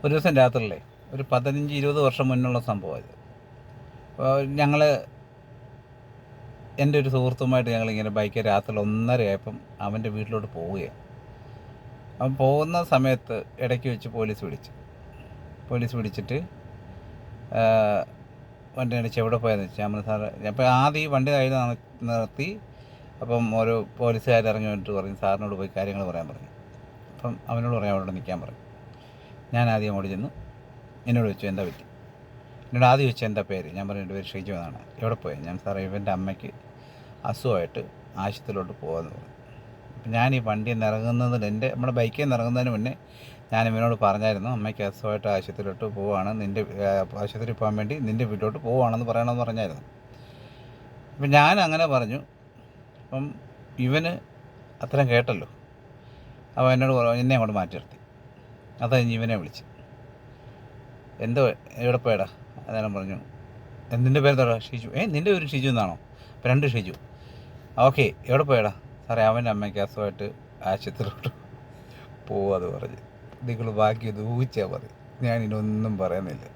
ഒരു ദിവസം രാത്രിയിലെ ഒരു 15-20 വർഷം മുന്നുള്ള സംഭവമായത്. ഞങ്ങൾ എൻ്റെ ഒരു സുഹൃത്തുമായിട്ട് ഞങ്ങളിങ്ങനെ ബൈക്ക് രാത്രി 1:30 ആയപ്പം അവൻ്റെ വീട്ടിലോട്ട് പോവുകയാണ്. അവൻ പോകുന്ന സമയത്ത് ഇടയ്ക്ക് വെച്ച് പോലീസ് പിടിച്ചിട്ട് വണ്ടി അടിച്ച് എവിടെ പോയെന്ന് വെച്ചാൽ നമ്മൾ സാറ് അപ്പോൾ ആദ്യം ഈ വണ്ടി കയ്യിൽ നിർത്തി. അപ്പം ഓരോ പോലീസുകാർ ഇറങ്ങി വന്നിട്ട് പറഞ്ഞു സാറിനോട് പോയി കാര്യങ്ങൾ പറയാൻ പറഞ്ഞു. അപ്പം അവനോട് പറയാൻ അവിടെ നിൽക്കാൻ പറഞ്ഞു. ഞാൻ ആദ്യം അങ്ങോട്ട് ചെന്നു. എന്നോട് ചോദിച്ചു എന്താ പറ്റി. എന്നോട് ആദ്യം ചോദിച്ചു എന്താ പേര്. ഞാൻ പറഞ്ഞു എൻ്റെ പേര് ഷിജു എന്നാണ്. എവിടെ പോയത്. ഞാൻ സാറേ ഇവൻ്റെ അമ്മയ്ക്ക് അസുഖമായിട്ട് ആശുപത്രിയിലോട്ട് പോകാമെന്ന് പറഞ്ഞു. അപ്പം ഞാൻ ഈ വണ്ടിയിൽ നിന്ന് ഇറങ്ങുന്നതിന് നമ്മുടെ ബൈക്കിൽ നിന്ന് ഇറങ്ങുന്നതിന് മുന്നേ ഞാൻ ഇവനോട് പറഞ്ഞായിരുന്നു അമ്മയ്ക്ക് അസുഖമായിട്ട് ആശുപത്രിയിലോട്ട് പോവുകയാണ്, ആശുപത്രിയിൽ പോകാൻ വേണ്ടി നിൻ്റെ വീട്ടിലോട്ട് പോവുകയാണെന്ന് പറയണമെന്ന് പറഞ്ഞായിരുന്നു. അപ്പം ഞാൻ അങ്ങനെ പറഞ്ഞു. അപ്പം ഇവന് അത്രയും കേട്ടല്ലോ. അപ്പോൾ എന്നോട് എന്നെ അങ്ങോട്ട് മാറ്റി നിർത്തി. അത് കഴിഞ്ഞ് ഇവനെ വിളിച്ച് എന്തോ എവിടെ പോയടാ. അന്നേരം പറഞ്ഞു നിൻ്റെ പേരെന്താടാ. ഷിജു. നിൻ്റെ പേര് ഷിജു എന്നാണോ. അപ്പോൾ 2 ഷിജു. ഓക്കെ എവിടെ പോയടാ. സാറേ അവൻ്റെ അമ്മയ്ക്ക് അസുഖമായിട്ട് ആശുപത്രിയിലോട്ട് പോവാന്ന് പറഞ്ഞ്. നിങ്ങൾ ബാക്കി ഒന്ന് ഊഹിച്ചാൽ മതി. ഞാനിനൊന്നും പറയുന്നില്ല.